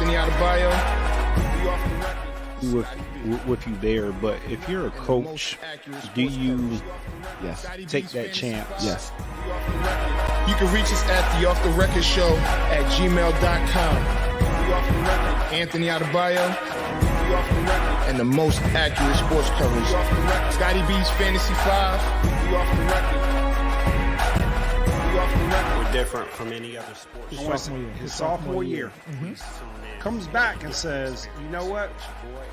Anthony Adebayo. We off the record. With you there, but if you're a coach, do you take that chance? Yes. You can reach us at the Off the Record Show at gmail.com. Anthony Adebayo, and the most accurate sports coverage. Scotty B's Fantasy 5. We're different from any other sports. His sophomore year. Comes back and says, you know what?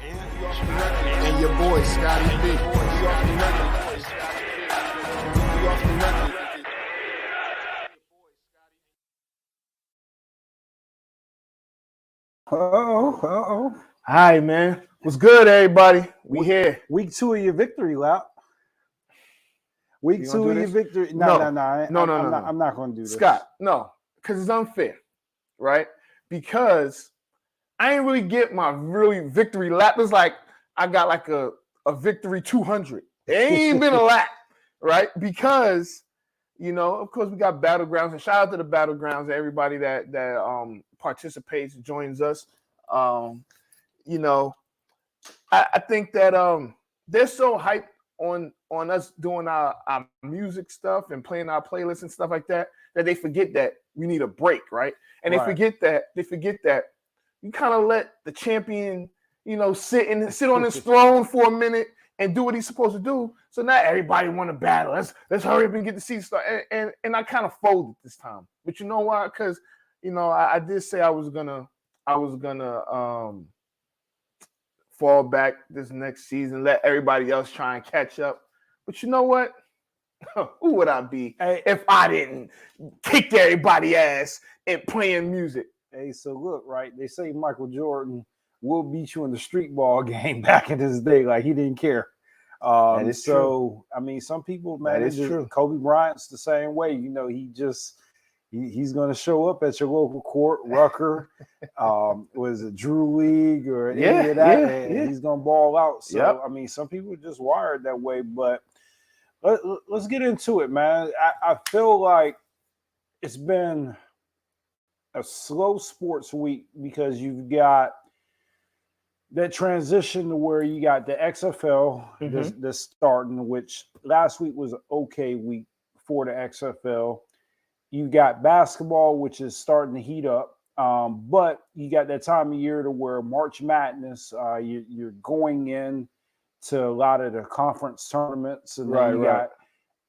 And your boy, Scotty B. Uh-oh. Hi, man. What's good, everybody? We here. Week 2 of your victory lap. Week You 2 gonna of do your this? victory. No. I'm not going to do this. Scott, no, because it's unfair, right? Because I ain't really get my really victory lap. It's like I got like a victory 200. It ain't been a lap, right? Because, you know, of course, we got Battlegrounds, and shout out to the Battlegrounds, everybody that participates, joins us. You know, I think that they're so hyped on us doing our music stuff and playing our playlists and stuff like that they forget that we need a break, right? And they forget that you kind of let the champion, you know, sit on his throne for a minute and do what he's supposed to do. So now everybody want to battle. Let's hurry up and get the season started. And I kind of folded this time. But you know why? Because, you know, I did say I was gonna fall back this next season, let everybody else try and catch up. But you know what? Who would I be if I didn't kick everybody's ass and playing music? Hey, so look, right? They say Michael Jordan will beat you in the street ball game back in his day. Like, he didn't care. That is true. I mean, some people, man, That is true. Kobe Bryant's the same way. You know, he's going to show up at your local court, Rucker, was it Drew League or any of that? And he's going to ball out. So, I mean, some people are just wired that way. But let's get into it, man. I feel like it's been a slow sports week because you've got that transition to where you got the XFL that's starting, which last week was an okay week for the XFL. You got basketball, which is starting to heat up, but you got that time of year to where March Madness, you're going in to a lot of the conference tournaments, and then you got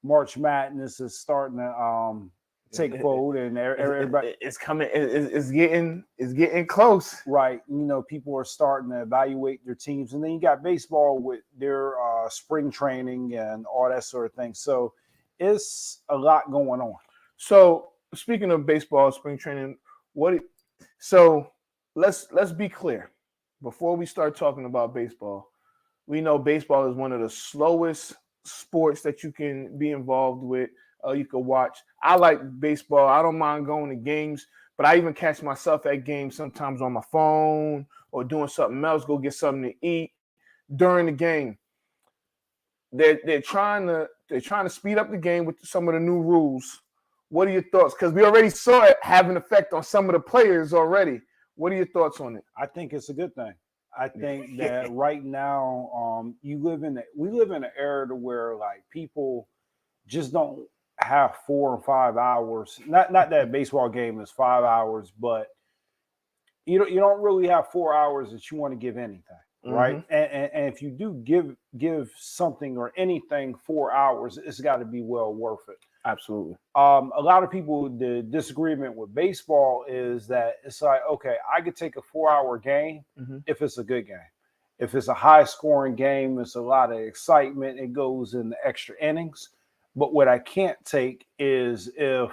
March Madness is starting to take hold, and everybody it's coming. It's getting close, right? You know, people are starting to evaluate their teams, and then you got baseball with their spring training and all that sort of thing. So it's a lot going on. So speaking of baseball, spring training, so let's be clear. Before we start talking about baseball, we know baseball is one of the slowest sports that you can be involved with. You can watch. I like baseball. I don't mind going to games, but I even catch myself at games sometimes on my phone or doing something else, go get something to eat during the game. They're trying to speed up the game with some of the new rules. What are your thoughts? Because we already saw it have an effect on some of the players already. What are your thoughts on it? I think it's a good thing. I think that right now, we live in an era to where like people just don't have 4 or 5 hours. Not that a baseball game is 5 hours, but you don't really have 4 hours that you want to give anything, right? And if you do give something or anything 4 hours, it's got to be well worth it. Absolutely. A lot of people, the disagreement with baseball is that it's like, okay, I could take a 4-hour game if it's a good game. If it's a high-scoring game, it's a lot of excitement. It goes in the extra innings. But what I can't take is if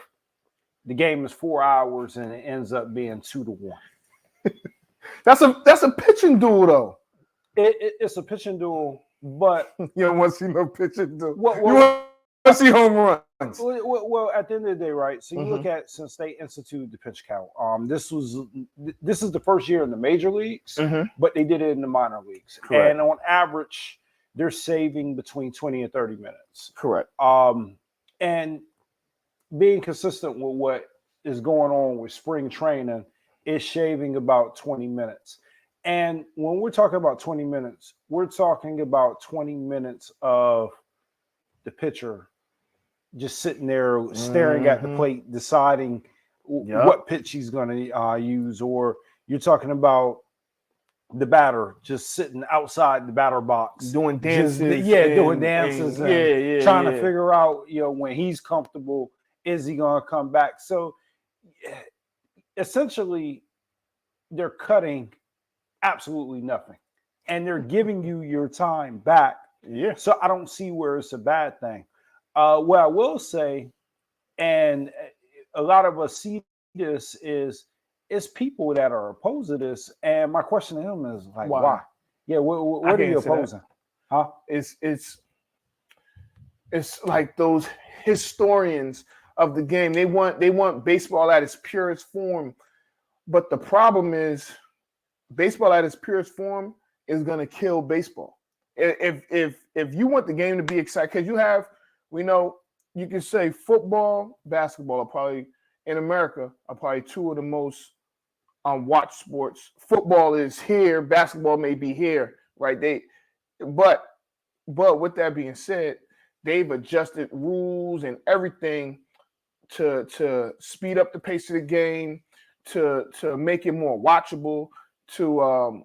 the game is 4 hours and it ends up being 2-1. That's a pitching duel, though. It's a pitching duel, but you don't want to see no pitching duel. Well, you want to see home runs. Well, at the end of the day, right? So you look at since they instituted the pitch count. This is the first year in the major leagues, but they did it in the minor leagues. Correct. And on average, they're saving between 20 and 30 minutes. Correct. And being consistent with what is going on with spring training, is shaving about 20 minutes. And when we're talking about 20 minutes, we're talking about 20 minutes of the pitcher just sitting there staring at the plate, deciding what pitch he's going to use. Or you're talking about the batter just sitting outside the batter box. Doing dances. Doing dances. And trying to figure out, when he's comfortable, is he going to come back? So essentially, they're cutting absolutely nothing, and they're giving you your time back. Yeah. So I don't see where it's a bad thing. What I will say, and a lot of us see this, is people that are opposed to this. And my question to him is like, why? Yeah, what are you opposing? Huh? It's like those historians of the game. They want baseball at its purest form, but the problem is, baseball at its purest form is going to kill baseball. If you want the game to be exciting, because you can say football, basketball are probably in America are probably two of the most watched sports. Football is here, basketball may be here, right? But with that being said, they've adjusted rules and everything to speed up the pace of the game, to make it more watchable, to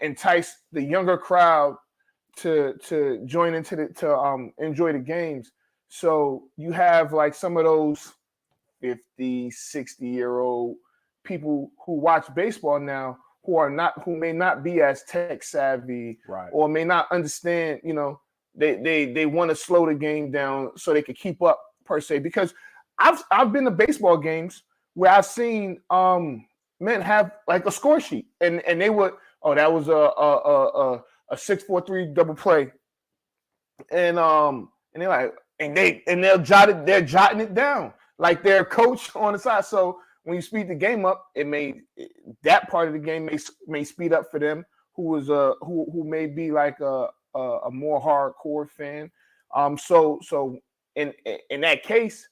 entice the younger crowd to join into to enjoy the games. So you have like some of those 50, 60-year-old people who watch baseball now who may not be as tech savvy, right, or may not understand, they want to slow the game down so they can keep up per se. Because I've been to baseball games where I've seen men have like a score sheet, and they would, that was a 6-4-3 double play, and they're like, they're jotting it down like their coach on the side. So when you speed the game up, that part of the game may speed up for them who may be like a more hardcore fan. So in that case,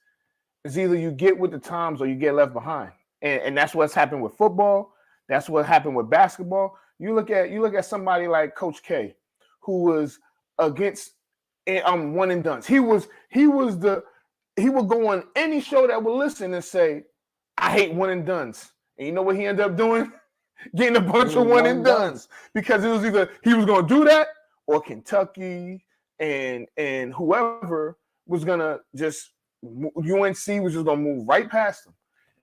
it's either you get with the times or you get left behind. And that's what's happened with football. That's what happened with basketball. You look at somebody like Coach K, who was against one and dones. He would go on any show that would listen and say, I hate one and dones. And you know what he ended up doing? Getting a bunch of one and dones, because it was either he was going to do that, or Kentucky and whoever was going to just, UNC was just going to move right past them.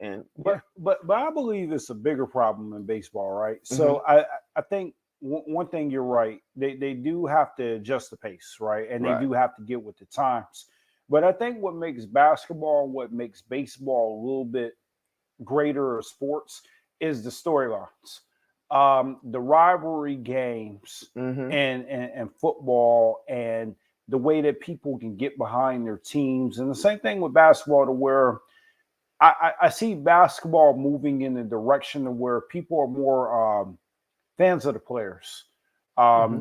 And but I believe it's a bigger problem in baseball, right? Mm-hmm. So I think one thing, you're right. They do have to adjust the pace, right? And they do have to get with the times. But I think what makes baseball a little bit greater sports is the storylines, the rivalry games, and football, and the way that people can get behind their teams. And the same thing with basketball, to where I see basketball moving in the direction of where people are more fans of the players,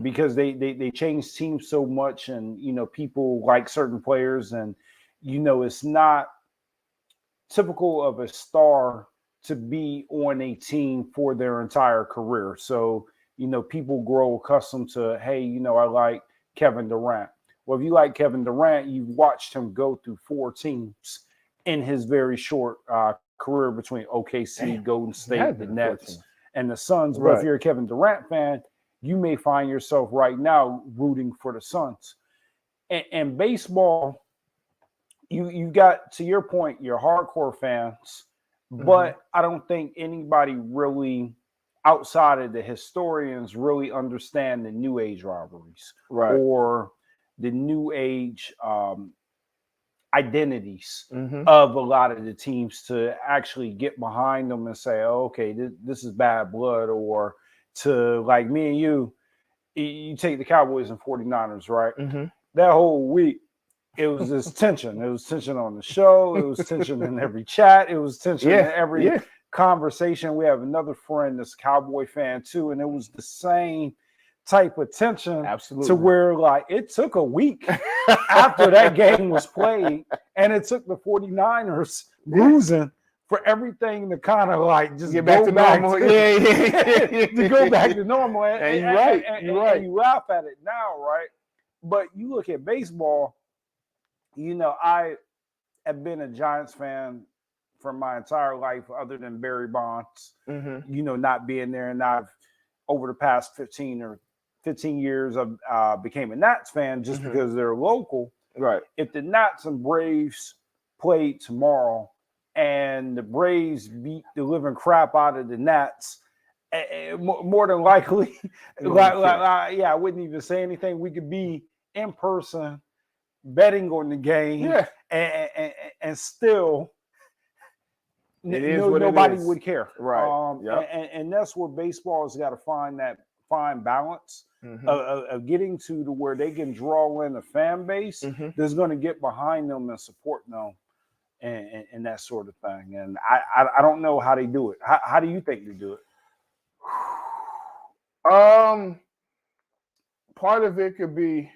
because they change teams so much, and people like certain players, and it's not typical of a star to be on a team for their entire career. So people grow accustomed to, hey, I like Kevin Durant. Well, if you like Kevin Durant, you've watched him go through 4 teams in his very short career between OKC, Golden State, the Nets, and the Suns. But if you're a Kevin Durant fan, you may find yourself right now rooting for the Suns. And baseball, you got, to your point, your hardcore fans, but I don't think anybody really, outside of the historians, really understand the new age rivalries, or the new age identities of a lot of the teams, to actually get behind them and say, oh, okay, this is bad blood. Or to, like me and you take the Cowboys and 49ers, right? That whole week, it was this tension. It was tension on the show. It was tension in every chat. It was tension in every conversation. We have another friend that's a Cowboy fan too, and it was the same type of tension. Absolutely. To where, like, it took a week after that game was played, and it took the 49ers losing for everything to kind of like just Get back go to normal. Yeah. to go back to normal. And you're right. You're right. And you laugh at it now, right? But you look at baseball, you know, I have been a Giants fan for my entire life, other than Barry Bonds, you know, not being there. And I've, over the past 15 years, I became a Nats fan just because they're local. Right. If the Nats and Braves played tomorrow and the Braves beat the living crap out of the Nats, more than likely, I wouldn't even say anything. We could be in person betting on the game, and still nobody would care. Right. And that's where baseball has got to find that fine balance of getting to where they can draw in a fan base that's going to get behind them and support them and that sort of thing. And I don't know how they do it. How do you think they do it? Part of it could be,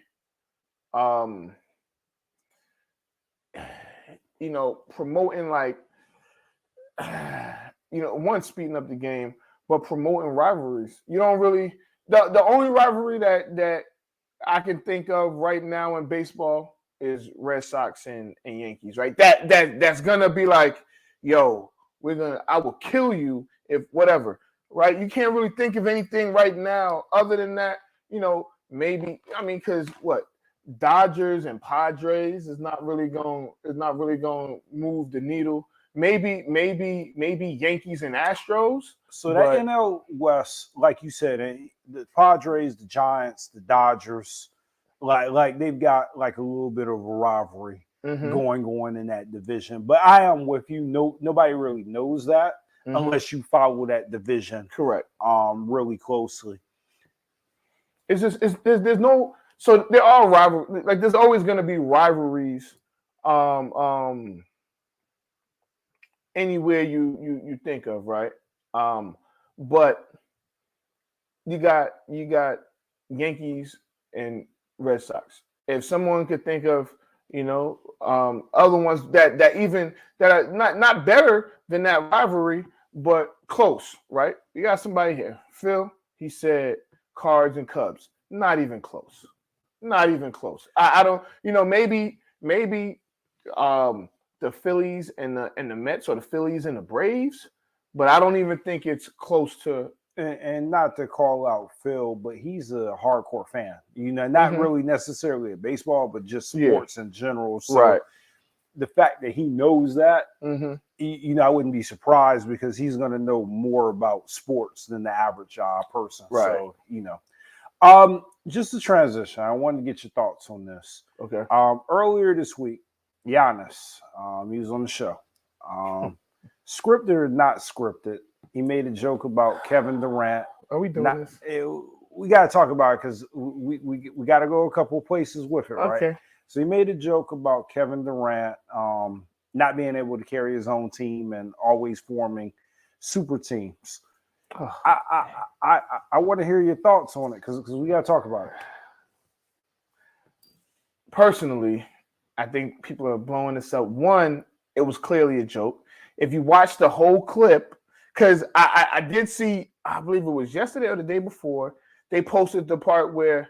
you know, promoting like, you know, one, speeding up the game, but promoting rivalries. You don't really, the only rivalry that I can think of right now in baseball is Red Sox and Yankees, right? That's gonna be like, yo, I will kill you if whatever, right? You can't really think of anything right now other than that, you know, maybe, I mean, because what? Dodgers and Padres is not really going to move the needle. Maybe Yankees and Astros. So that NL West, like you said, the Padres, the Giants, the Dodgers, like they've got like a little bit of a rivalry going in that division. But I am with you. Nobody really knows that unless you follow that division really closely. It's just there's no. So there are rivalries. Like there's always going to be rivalries. Anywhere you think of, right? But you got Yankees and Red Sox. If someone could think of, you know, other ones that are not better than that rivalry, but close, right? You got somebody here, Phil. He said Cards and Cubs. Not even close. Not even close. I don't. You know, maybe the Phillies and the Mets, or the Phillies and the Braves, but I don't even think it's close to. And not to call out Phil, but he's a hardcore fan. You know, not really necessarily of baseball, but just sports in general. So the fact that he knows that, you know, I wouldn't be surprised because he's going to know more about sports than the average person. Right. So, you know, just a transition. I wanted to get your thoughts on this. Okay. Earlier this week, Giannis, he was on the show. Scripted or not scripted, he made a joke about Kevin Durant. Are we doing this? We got to talk about it because we got to go a couple of places with it, right? Okay. So he made a joke about Kevin Durant not being able to carry his own team and always forming super teams. I want to hear your thoughts on it because we got to talk about it. Personally, I think people are blowing this up. One, it was clearly a joke. If you watch the whole clip, because I did see, I believe it was yesterday or the day before, they posted the part where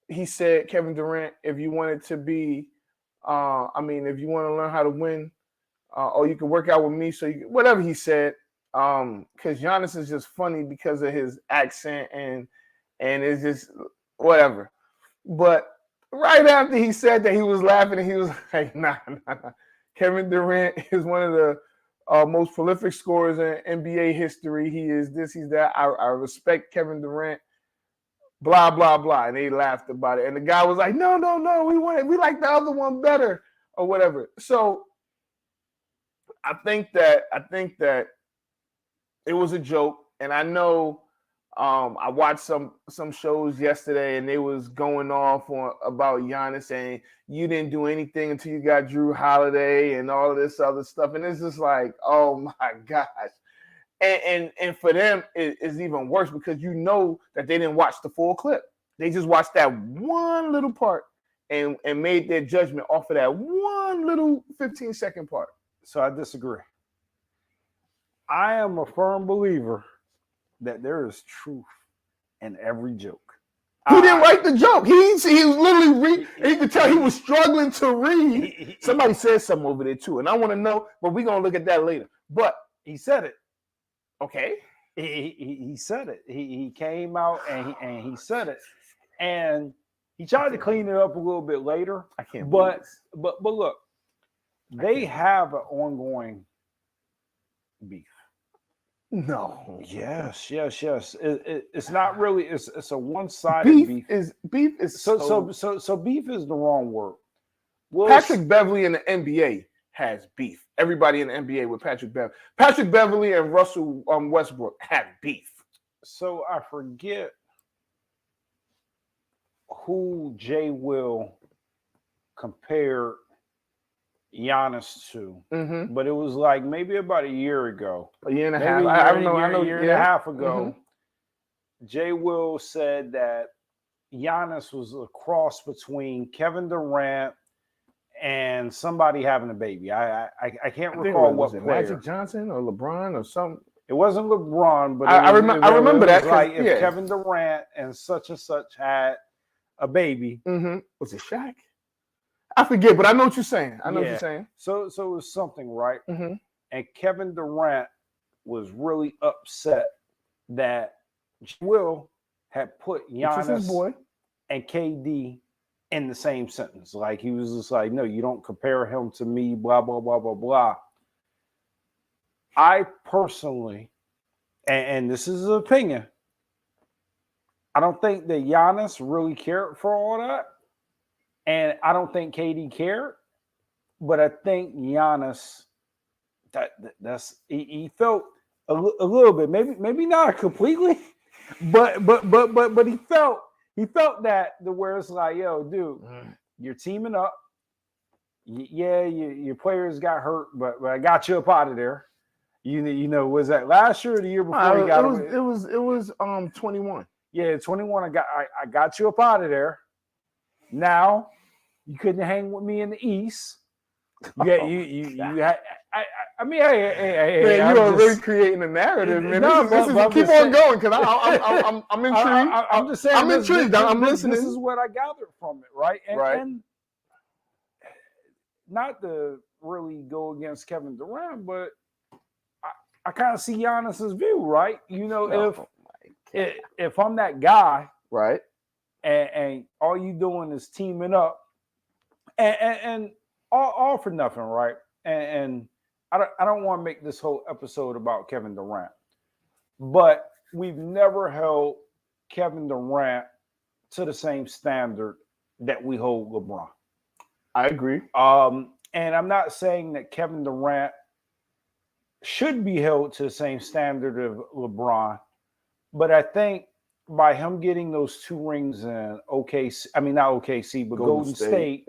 he said, Kevin Durant, if you wanted to be, if you want to learn how to win, or you can work out with me, so you can, whatever he said, because Giannis is just funny because of his accent and it's just whatever. But right after he said that, he was laughing and he was like, nah. Kevin Durant is one of the most prolific scorers in NBA history. He is this, he's that. I respect Kevin Durant, blah, blah, blah. And they laughed about it. And the guy was like, no, we like the other one better or whatever. So I think that it was a joke. And I know I watched some shows yesterday and they was going off about Giannis saying you didn't do anything until you got Drew Holiday and all of this other stuff. And it's just like, oh my gosh. And for them, it's even worse because you know that they didn't watch the full clip. They just watched that one little part and made their judgment off of that one little 15-second part. So I disagree. I am a firm believer that there is truth in every joke. He didn't write the joke. He literally read. You could tell he was struggling to read. Somebody said something over there too, and I want to know. But we're gonna look at that later. But he said it. Okay. He said it. He came out and he said it, and he tried to clean it up a little bit later. I can't. But look, they have an ongoing beef. No. Yes. It's not really. It's a one-sided beef. Beef is So beef is the wrong word. Patrick Beverly in the NBA has beef. Everybody in the NBA with Patrick Beverly. Patrick Beverly and Russell Westbrook have beef. So I forget who Jay Will compared Giannis to, but it was like maybe about a year ago. A year and a half. I don't know. A year and a half ago, Jay Will said that Giannis was a cross between Kevin Durant and somebody having a baby. I can't recall what player. Magic Johnson or LeBron or something. It wasn't LeBron, but I remember that. Like if Kevin Durant and such had a baby. Was it Shaq? I forget, but I know what you're saying. I know what you're saying. So it was something, right? And Kevin Durant was really upset that Will had put Giannis and KD in the same sentence. Like he was just like, no, you don't compare him to me, blah, blah, blah, blah, blah. I personally, and this is an opinion, I don't think that Giannis really cared for all that. And I don't think KD cared, but I think Giannis, that's he felt a little bit, maybe not completely, but he felt that the where it's like, yo, dude, you're teaming up. Yeah, your players got hurt, but I got you up out of there. You know, was that last year or the year before? It was 21. Yeah, 21. I got you up out of there. Now you couldn't hang with me in the East. You had. I mean, hey, man, you are really creating a narrative, man. No, keep on going, because I'm intrigued. I'm just saying. I'm intrigued. I'm listening. This is what I gathered from it, right? And not to really go against Kevin Durant, but I kind of see Giannis's view, right? You know, if I'm that guy, right, and all you doing is teaming up, and all for nothing, right? And I don't want to make this whole episode about Kevin Durant, but we've never held Kevin Durant to the same standard that we hold LeBron. I agree. And I'm not saying that Kevin Durant should be held to the same standard of LeBron, but I think by him getting those 2 rings in OKC, I mean not OKC, but Golden State,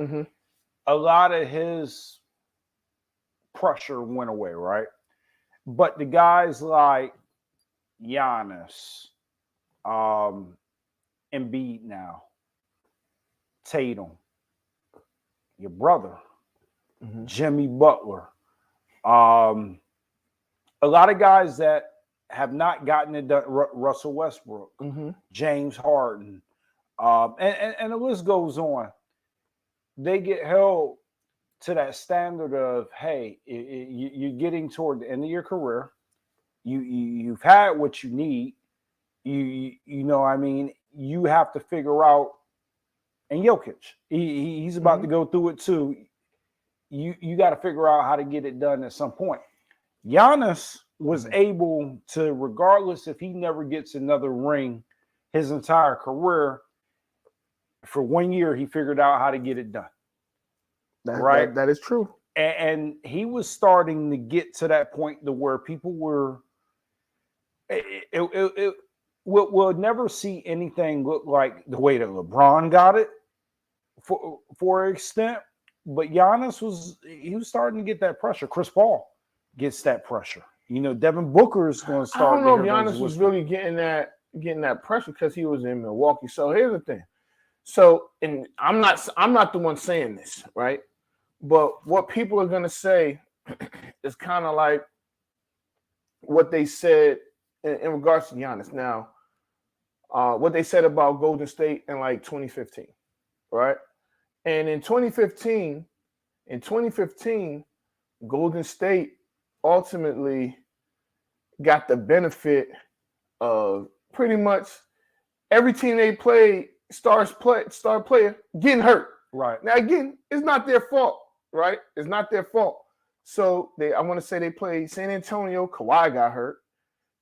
a lot of his pressure went away, right? But the guys like Giannis, Embiid now, Tatum, your brother, Jimmy Butler, a lot of guys that have not gotten it done, Russell Westbrook, James Harden, and the list goes on. They get held to that standard of, hey, you're getting toward the end of your career. You've had what you need. You know, I mean, you have to figure out. And Jokic, he's about to go through it too. You got to figure out how to get it done at some point. Giannis was able to, regardless if he never gets another ring his entire career, for 1 year, he figured out how to get it done. Right? That is true. And he was starting to get to that point to where people were, we'll never see anything look like the way that LeBron got it for an extent. But Giannis was starting to get that pressure. Chris Paul gets that pressure. You know, Devin Booker is going to start. I don't know if Giannis was really getting that pressure because he was in Milwaukee. So here's the thing. So, and I'm not the one saying this, right? But what people are going to say is kind of like what they said in regards to Giannis. Now, what they said about Golden State in like 2015, right? And in 2015, Golden State ultimately got the benefit of pretty much every team they played, star player getting hurt. Right. Now again, it's not their fault, right? It's not their fault. So I want to say they played San Antonio, Kawhi got hurt.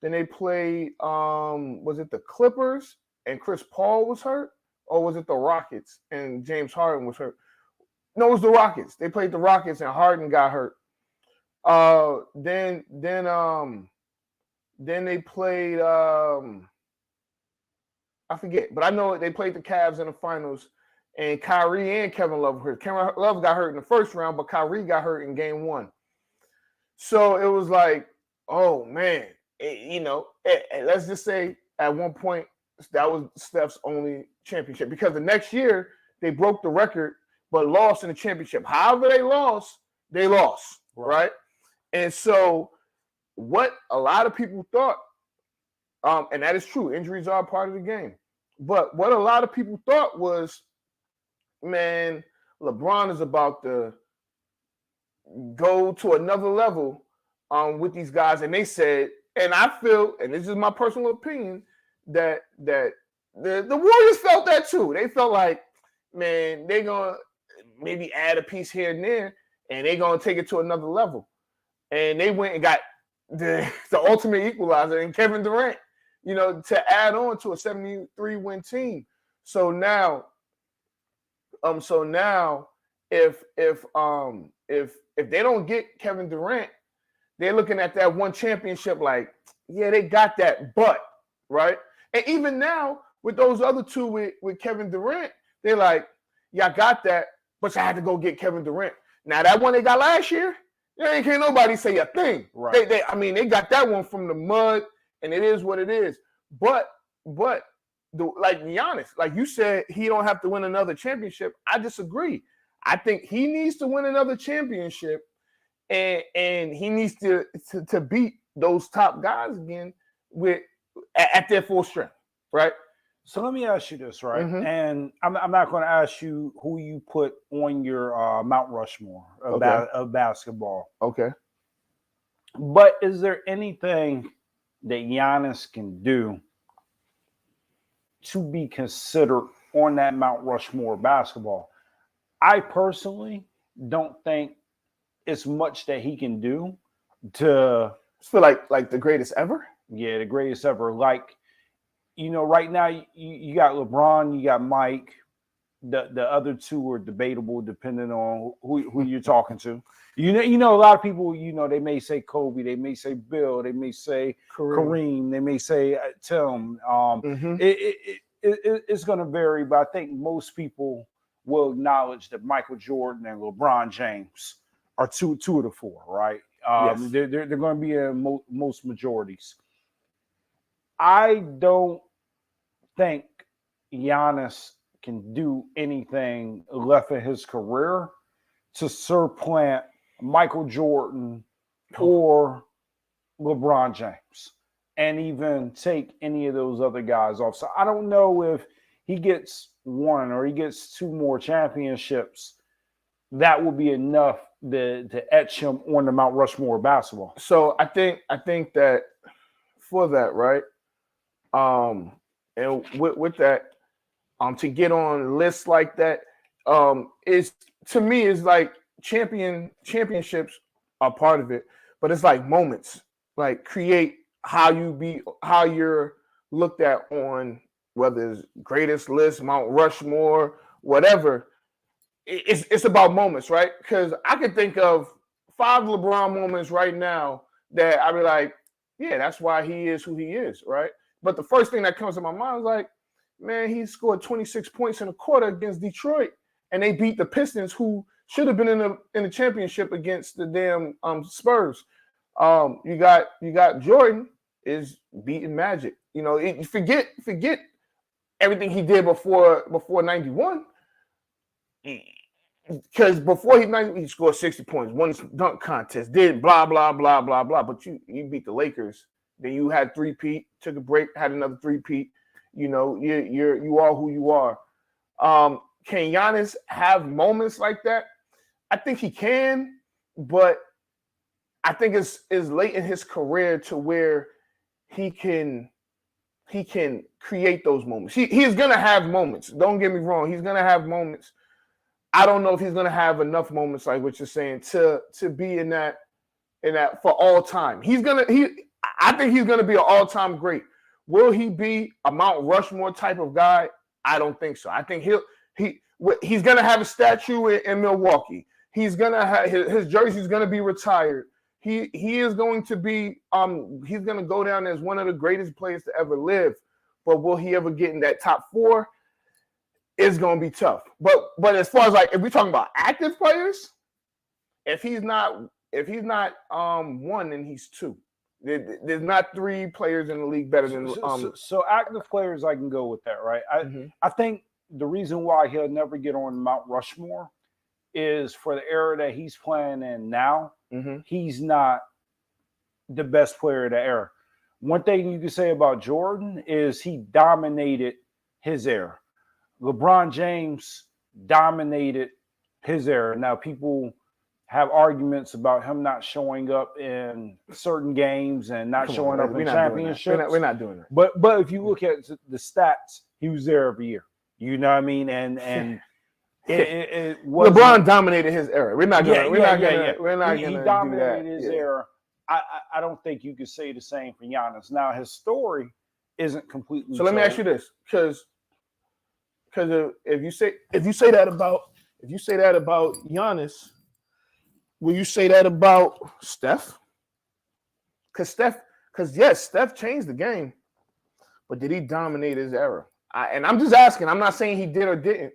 Then they played, was it the Clippers and Chris Paul was hurt? Or was it the Rockets and James Harden was hurt? No, it was the Rockets. They played the Rockets and Harden got hurt. Then they played, I forget, but I know they played the Cavs in the finals, and Kyrie and Kevin Love were hurt. Kevin Love got hurt in the first round, but Kyrie got hurt in game one. So it was like, oh man, let's just say at one point that was Steph's only championship, because the next year they broke the record but lost in the championship. However they lost, right? And so what a lot of people thought, and that is true, injuries are part of the game. But what a lot of people thought was, man, LeBron is about to go to another level with these guys. And they said, and I feel, and this is my personal opinion, that the Warriors felt that too. They felt like, man, they're going to maybe add a piece here and there, and they're going to take it to another level. And they went and got the ultimate equalizer in Kevin Durant, to add on to a 73-win team. So now if they don't get Kevin Durant, they're looking at that one championship like, yeah, they got that, but right. And even now with those other two with Kevin Durant, they're like, yeah, I got that, but I had to go get Kevin Durant. Now that one they got last year, ain't can't nobody say a thing. Right. They got that one from the mud, and it is what it is. But like Giannis, like you said, he don't have to win another championship. I disagree. I think he needs to win another championship, and he needs to beat those top guys again at their full strength, right? So let me ask you this, right? Mm-hmm. And I'm not going to ask you who you put on your Mount Rushmore of basketball. Okay. But is there anything that Giannis can do to be considered on that Mount Rushmore of basketball? I personally don't think it's much that he can do to feel like the greatest ever. Yeah, the greatest ever. Like, right now you got LeBron, you got Mike. The other two are debatable depending on who you're talking to. A lot of people, they may say Kobe, they may say Bill, they may say Kareem, they may say Tim. It's going to vary, but I think most people will acknowledge that Michael Jordan and LeBron James are two of the four, right? Yes. They're going to be in most majorities. I don't think Giannis can do anything left in his career to supplant Michael Jordan or LeBron James and even take any of those other guys off. So I don't know if he gets one or he gets two more championships, that will be enough to etch him on the Mount Rushmore of basketball. So I think that for that, right? And with that, to get on lists like that, is to me is like championships are part of it, but it's like moments, like create how you're looked at on whether it's greatest list, Mount Rushmore, whatever. It's about moments, right? Because I could think of 5 LeBron moments right now that I'd be like, yeah, that's why he is who he is, right? But the first thing that comes to my mind is like, man, he scored 26 points in a quarter against Detroit, and they beat the Pistons, who should have been in the championship against the damn Spurs. You got Jordan is beating Magic. Forget everything he did before 91. because before he scored 60 points, won some dunk contest, did blah blah blah blah blah. But you beat the Lakers, then you had 3-peat, took a break, had another 3-peat. You know, you are who you are. Can Giannis have moments like that? I think he can, but I think it's late in his career to where he can create those moments. He's gonna have moments. Don't get me wrong, he's gonna have moments. I don't know if he's gonna have enough moments like what you're saying to be in that for all time. I think he's gonna be an all-time great. Will he be a Mount Rushmore type of guy? I don't think so. I think he's gonna have a statue in Milwaukee. He's gonna have his jersey's gonna be retired. He is going to be he's gonna go down as one of the greatest players to ever live. But will he ever get in that top 4? It's gonna be tough. But as far as like if we're talking about active players, if he's not 1, then he's 2. There's not 3 players in the league better than so active players. I can go with that, right? I think the reason why he'll never get on Mount Rushmore is for the era that he's playing in now. He's not the best player of the era. One thing you can say about Jordan is he dominated his era. LeBron James dominated his era. Now, people have arguments about him not showing up in certain games and not showing up in championships. We're not doing that. But if you look at the stats, he was there every year. You know what I mean? And it was LeBron dominated his era. We're not gonna he dominated his era. I don't think you could say the same for Giannis. Now his story isn't completely. So let me ask you this, because if you say that about Giannis, will you say that about Steph? Because yes, Steph changed the game, but did he dominate his era? And I'm just asking. I'm not saying he did or didn't.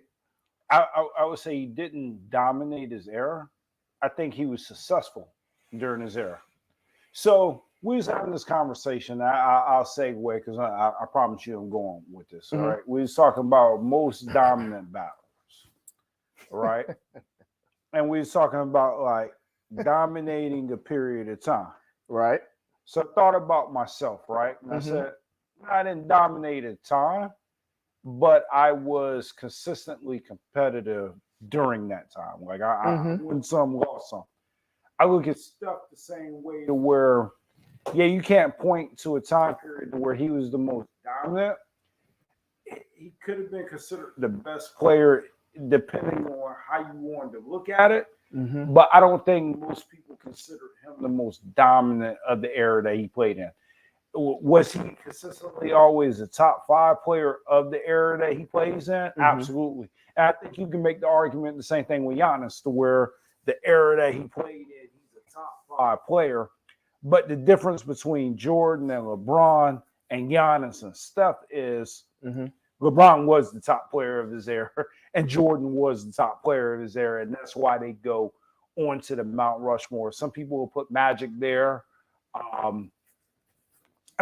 I would say he didn't dominate his era. I think he was successful during his era. So we was having this conversation. I'll segue because I promise you I'm going with this. All right. We was talking about most dominant battles. Right. And we was talking about like dominating a period of time. Right. So I thought about myself, right? And I said, I didn't dominate a time, but I was consistently competitive during that time. Like I won some, lost some. I look at stuff the same way to where, you can't point to a time period where he was the most dominant. He could have been considered the best player depending on how you wanted to look at it. But I don't think most people consider him the most dominant of the era that he played in. Was he consistently always a top 5 player of the era that he plays in? Absolutely. And I think you can make the argument the same thing with Giannis, to where the era that he played in, he's a top 5 player. But the difference between Jordan and LeBron and Giannis and Steph is LeBron was the top player of his era and Jordan was the top player of his era. And that's why they go onto the Mount Rushmore. Some people will put Magic there. I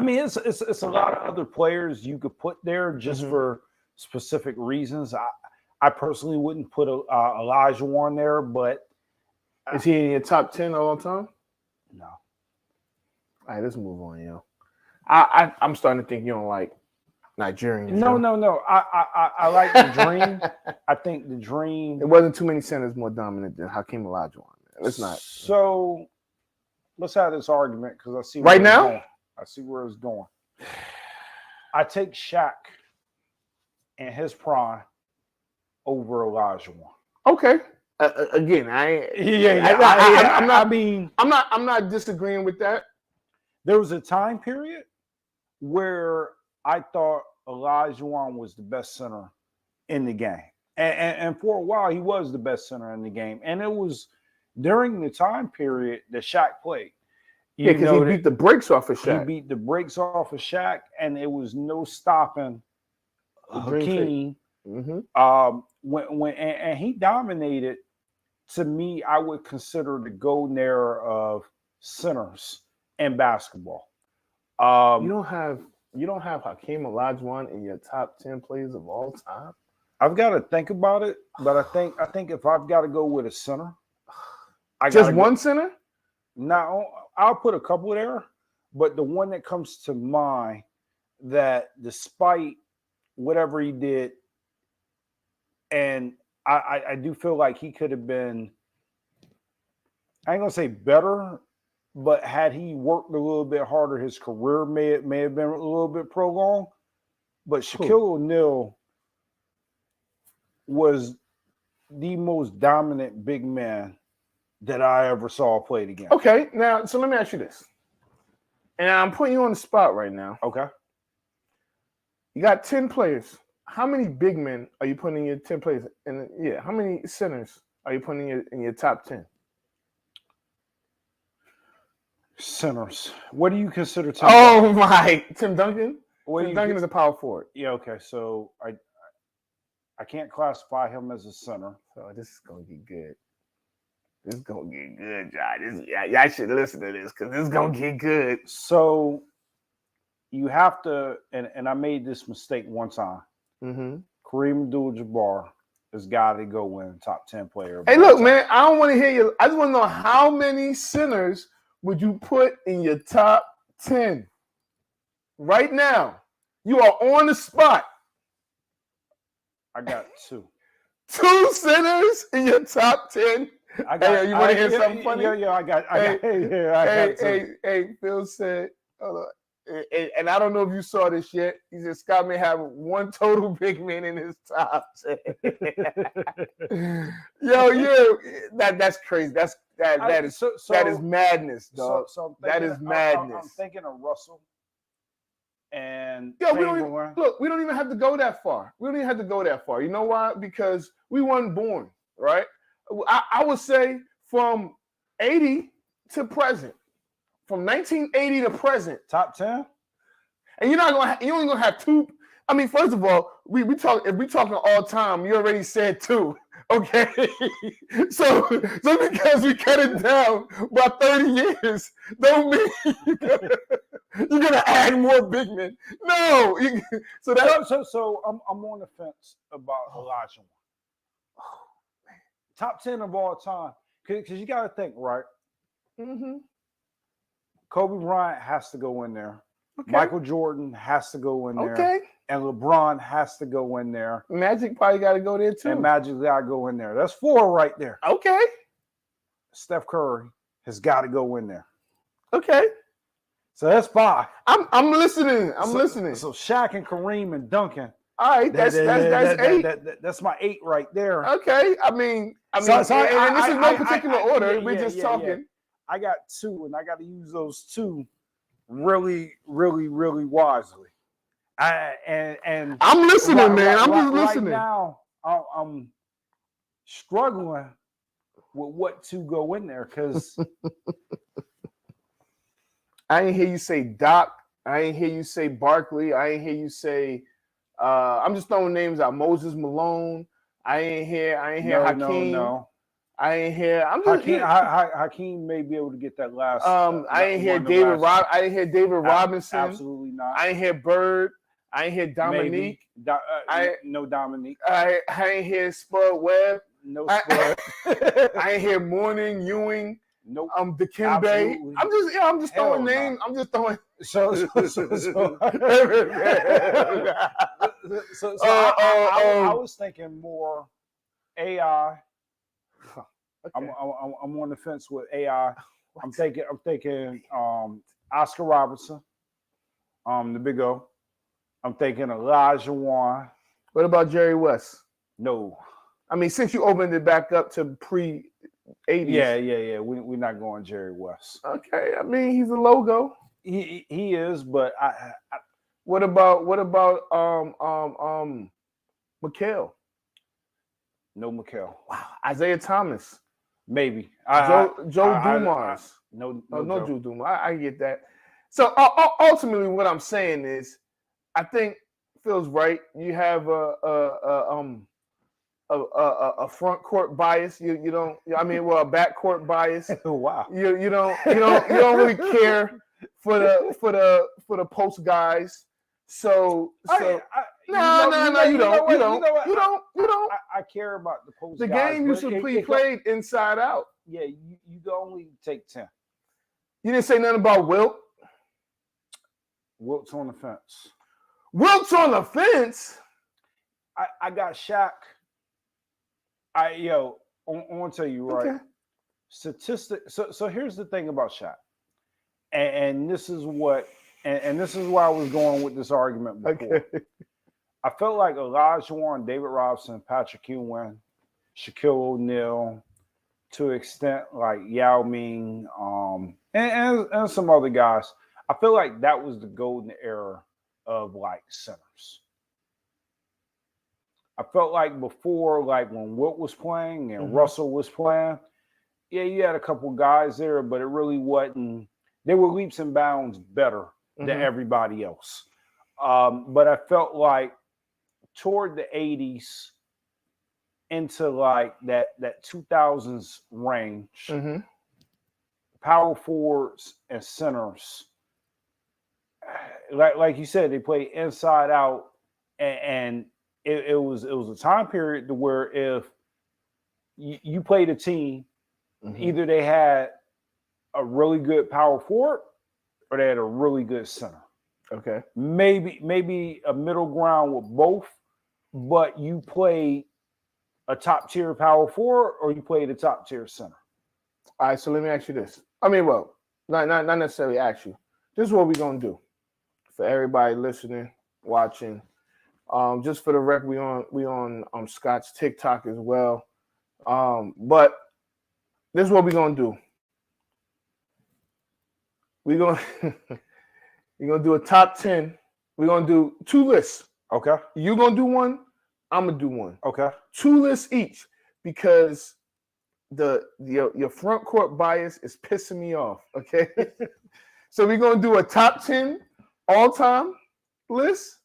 mean, it's a lot of other players you could put there just for specific reasons. I personally wouldn't put Elijah on there, but is he in your top 10 all time? No. All right, let's move on, yo. I'm starting to think you don't like Nigerians. No. I like the Dream. I think the Dream. It wasn't too many centers more dominant than Hakeem Olajuwon. Let's not. So let's have this argument because I see right now. I see where it's going. I take Shaq and his prime over Olajuwon. Okay. Again, I'm not disagreeing with that. There was a time period where I thought Olajuwon was the best center in the game. And for a while, he was the best center in the game. And it was during the time period that Shaq played. Because he beat the brakes off of Shaq. He beat the brakes off of Shaq, and it was no stopping Hakeem. When he dominated, to me, I would consider the golden era of centers in basketball. You don't have Hakeem Olajuwon in your top 10 players of all time? I've got to think about it, but I think if I've got to go with a center, Just one center? No, I'll put a couple there, but the one that comes to mind that despite whatever he did, and I do feel like he could have been, I ain't gonna say better, but had he worked a little bit harder, his career may have been a little bit prolonged. But Shaquille O'Neal was the most dominant big man that I ever saw play the game. Okay, now, so let me ask you this. And I'm putting you on the spot right now. Okay. You got 10 players. How many big men are you putting in your 10 players? And yeah, how many centers are you putting in your top 10? Centers. What do you consider Tim Duncan? Duncan? Tim Duncan? Tim Duncan is a power forward. Yeah, okay. So I can't classify him as a center. So this is gonna get good. This is gonna get good, John. Y'all should listen to this because this is gonna get good. So you have to, and I made this mistake one time. Mm-hmm. Kareem Abdul-Jabbar has got to go in top 10 player. Hey, look, man, I don't want to hear you. I just want to know how many centers would you put in your top 10 right now? You are on the spot. I got 2. 2 centers in your top 10. I got. Hey, you want to hear something funny? Yeah, I got. Hey, Phil said, hold on. And I don't know if you saw this yet. He said Scott may have 1 total big man in his top 10. That's crazy. That is madness, dog. That is madness. I'm thinking of Russell and we don't even have to go that far. We don't even have to go that far. You know why? Because we weren't born, right? I would say from 80 to present. From 1980 to present, top 10, and you only gonna have 2. I mean, first of all, if we talking all time, you already said 2. Okay, so because we cut it down by 30 years, don't mean you're gonna add more big men. No, so I'm on the fence about Elijah. Oh man, top 10 of all time, because you got to think, right? Mm-hmm. Kobe Bryant has to go in there. Okay. Michael Jordan has to go in there. Okay. And LeBron has to go in there. Magic probably got to go there too. And Magic got to go in there. That's 4 right there. Okay. Steph Curry has got to go in there. Okay. So that's 5. I'm listening. I'm listening. So Shaq and Kareem and Duncan. All right, that's 8. That's my 8 right there. Okay. I mean, and this is no particular order. We're just talking. Yeah. I got 2, and I got to use those 2 really, really, really wisely. And I'm listening, man. I'm just listening. Right now, I'm struggling with what to go in there because I ain't hear you say Doc. I ain't hear you say Barkley. I ain't hear you say. I'm just throwing names out. Moses Malone. I ain't hear Hakeem. No. I ain't hear. I'm just Hakeem may be able to get that last. I ain't hear David. I ain't hear David Robinson. Absolutely not. I ain't hear Bird. I ain't hear Dominique. No Dominique. I ain't hear Spud Webb. No Spud. I ain't hear Mourning, Ewing. Nope. Dikembe. I'm just throwing names. I'm just throwing. I was thinking more AI. Okay. I'm on the fence with AI. I'm thinking Oscar Robertson, the Big O. I'm thinking Elijah Wan. What about Jerry West? No. I mean, since you opened it back up to pre-80s. Yeah. We're not going Jerry West. Okay. I mean, he's a logo. He is, but I what about McHale? No McHale. Wow. Isaiah Thomas. Maybe. Joe Dumars. No, Joe Dumars. I get that. So ultimately, what I'm saying is, I think Phil's right. You have a front court bias. You don't. I mean, a back court bias. Wow. You don't really care for the post guys. So No, you don't. You don't. I care about the post. The guys, game used to be played inside out. Yeah, you can only take 10. You didn't say nothing about Wilt. Wilt's on the fence. Wilt's on the fence. I got Shaq. I'm gonna tell you right. Okay. Statistic. So here's the thing about Shaq, and this is what, and this is why I was going with this argument before. Okay. I felt like Olajuwon, David Robinson, Patrick Ewing, Shaquille O'Neal, to an extent like Yao Ming, and some other guys. I feel like that was the golden era of like centers. I felt like before, like when Wilt was playing and Russell was playing, yeah, you had a couple guys there, but it really wasn't. They were leaps and bounds better than everybody else. But I felt like toward the 80s into like that 2000s range, power forwards and centers, like you said, they play inside out, and it was a time period to where if you played a team, either they had a really good power forward or they had a really good center. Okay. Maybe a middle ground with both, but you played a top tier power forward or you played a top tier center. All right, so let me ask you this. I mean, well, not necessarily ask you. This is what we're gonna do for everybody listening, watching. Just for the record, we on Scott's TikTok as well. But this is what we're gonna do. We're gonna do a top 10. We're gonna do 2 lists. Okay. You're gonna do one, I'm gonna do one. Okay. 2 lists each, because your front court bias is pissing me off. Okay. So we're gonna do a top 10 all-time list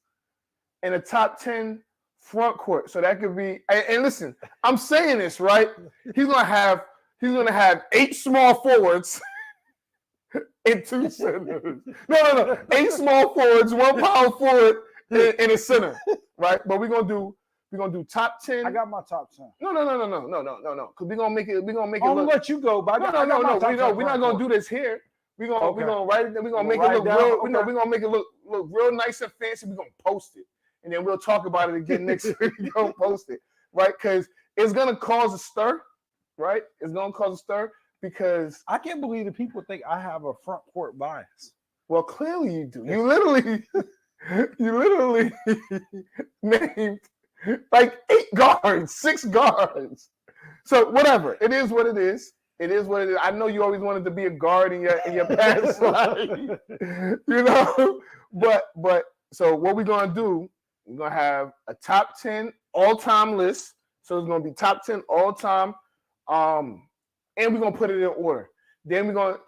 and a top 10 front court. So that could be, and listen, I'm saying this, right? He's gonna have 8 small forwards and 2 centers. No. 8 small forwards, 1 power forward, and a center. Right? But we're gonna do top 10. I got my top 10. No. Because we're gonna make it. We're gonna make it. I'm gonna let you go, but No. We're not gonna do this here. We're gonna write it. We're gonna make it look down, real. okay. We're gonna make it look real nice and fancy. We're gonna post it, and then we'll talk about it again next week. We're gonna post it, right? Because it's gonna cause a stir, right? It's gonna cause a stir because I can't believe that people think I have a front court bias. well, clearly you do. You literally named like 8 guards, 6 guards. So whatever. It is what it is. It is what it is. I know you always wanted to be a guard in your past life, But so what we're gonna do? We're gonna have a top 10 all-time list. So it's gonna be top 10 all-time, and we're gonna put it in order. Then we're gonna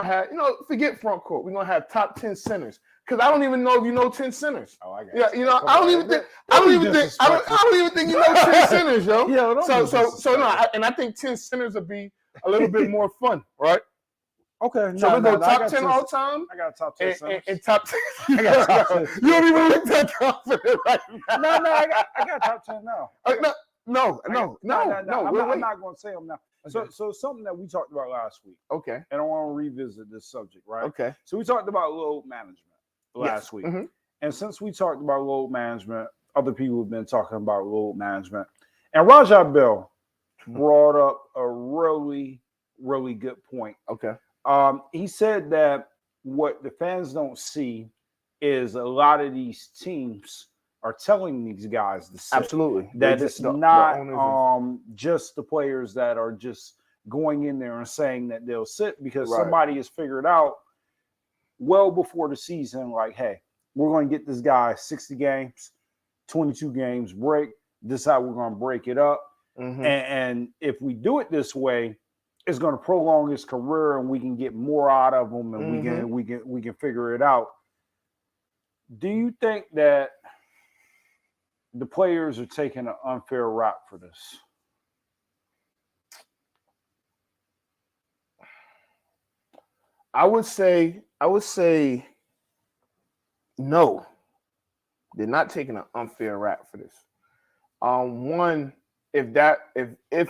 have, forget front court. We're gonna have top 10 centers. Because I don't even know if you know 10 centers. Oh, I got yeah, you. I don't even think you know 10 centers, yo. Yeah, so no, and I think 10 centers would be a little bit more fun, right? Okay. So we go top 10 all time. I got top 10 centers. And top 10. I got top 10. You don't even look that confident right now. No, I got top 10 now. No. I'm not going to say them now. Okay. So something that we talked about last week. Okay. And I want to revisit this subject, right? Okay. So we talked about load management last week. And since we talked about load management, other people have been talking about load management. And Raja Bell brought up a really, really good point. Okay. He said that what the fans don't see is a lot of these teams are telling these guys to sit. Absolutely. That it's not just the players that are just going in there and saying that they'll sit, because somebody has figured out well before the season, like, hey, we're going to get this guy 60 games, 22 games break. This is how we're going to break it up. And if we do it this way, it's going to prolong his career, and we can get more out of him, and we can figure it out. Do you think that the players are taking an unfair rap for this? I would say no. They're not taking an unfair rap for this. One, if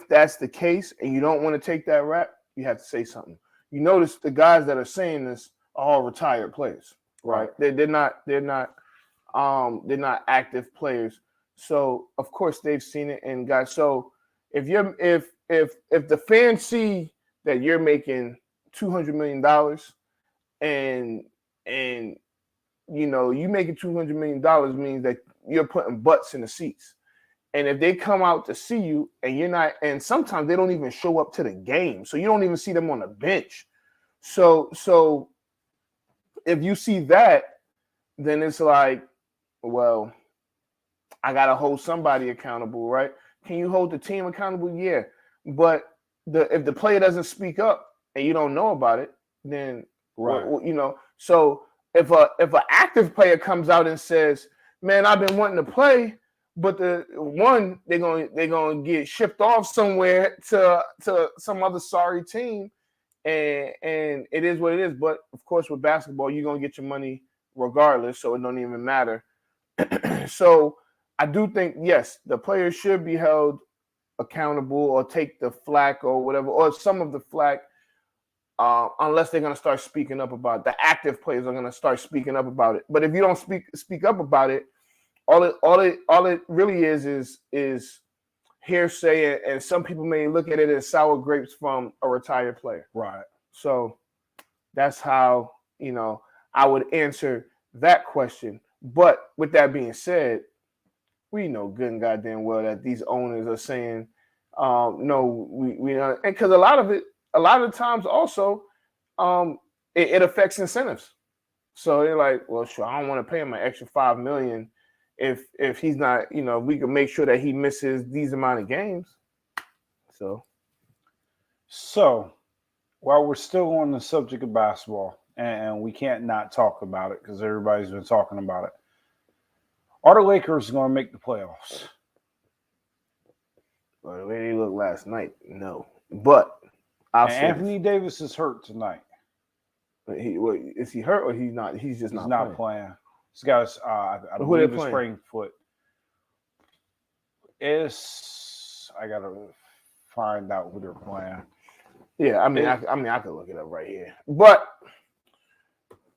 that's the case and you don't want to take that rap, you have to say something. You notice the guys that are saying this are all retired players, right? They're not active players. So of course they've seen it and got. So if the fans see that you're making $200 million and you making $200 million means that you're putting butts in the seats. And if they come out to see you and you're not, and sometimes they don't even show up to the game, so you don't even see them on the bench. So if you see that, then it's like, well, I gotta hold somebody accountable, right? Can you hold the team accountable? Yeah, but if the player doesn't speak up and you don't know about it, then So if an active player comes out and says, "Man, I've been wanting to play," but they're gonna get shipped off somewhere to some other sorry team, and it is what it is. But of course, with basketball, you're gonna get your money regardless, so it don't even matter. So I do think yes, the players should be held accountable or take the flack or whatever, or some of the flack, unless they're gonna start speaking up about it. The active players are gonna start speaking up about it. But if you don't speak up about it, all it really is hearsay, and some people may look at it as sour grapes from a retired player. Right. So that's how I would answer that question. But with that being said, we know good and goddamn well that these owners are saying, no, we don't, because a lot of times also, it affects incentives. So they're like, well, sure, I don't want to pay him an extra $5 million if he's not, we can make sure that he misses these amount of games. So while we're still on the subject of basketball, and we can't not talk about it because everybody's been talking about it, are the Lakers going to make the playoffs? Well, the way they looked last night, no. But Anthony Davis is hurt tonight. Is he hurt or he's not? He's not playing. This guy's, I believe, a sprained foot. I gotta find out who they're playing. Yeah, I could look it up right here. But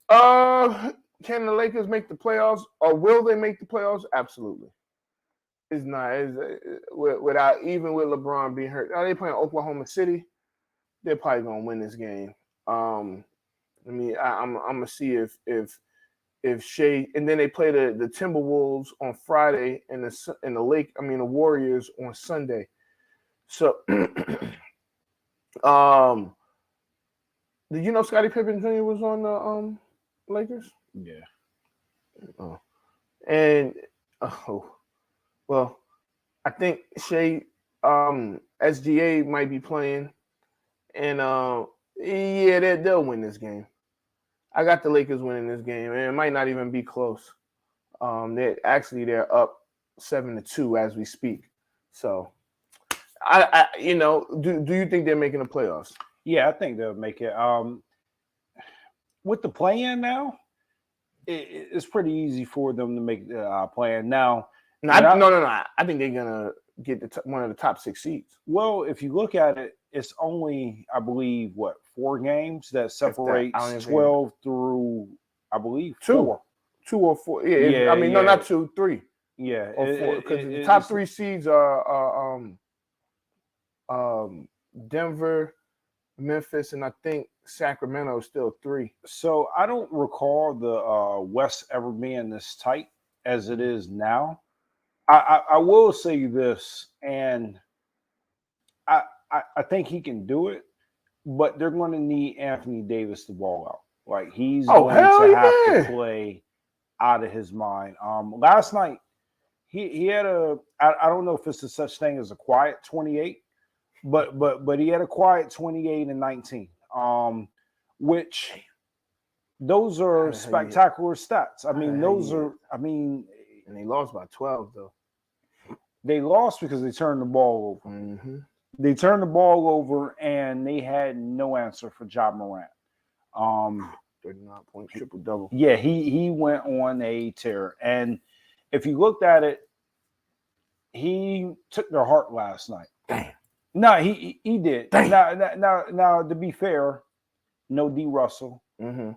can the Lakers make the playoffs, or will they make the playoffs? Absolutely. It's not. Without even with LeBron being hurt. Are they playing Oklahoma City? They're probably gonna win this game. I'm gonna see if Shea, and then they play the Timberwolves on Friday and the Warriors on Sunday. So, did you know Scottie Pippen Jr. was on the Lakers? Yeah. Oh, and well, I think Shea SGA might be playing, and they'll win this game. I got the Lakers winning this game, and it might not even be close. They're up 7-2 as we speak. So, do you think they're making the playoffs? Yeah, I think they'll make it. With the play-in now, it's pretty easy for them to make the play-in now. No. I think they're gonna get one of the top 6 seeds. Well, if you look at it, it's only, I believe, 4 games that separate 12 through, I believe, 4. 2 or 4. Yeah. No, not 2, 3. Yeah, or 4. Because the top 3 seeds are Denver, Memphis, and I think Sacramento is still 3. So I don't recall the West ever being this tight as it is now. I will say this, and I think he can do it, but they're going to need Anthony Davis to ball out. Like, he's going to have to play out of his mind. Last night, he had I don't know if it's a such thing as a quiet 28, but he had a quiet 28 and 19, which those are spectacular stats. And they lost by 12, though. They lost because they turned the ball over. Mm-hmm. They turned the ball over, and they had no answer for Ja Morant. 39 point triple-double. Yeah, he went on a tear. And if you looked at it, he took their heart last night. Damn. No, he did. Damn. Now, to be fair, no D. Russell. Mm-hmm.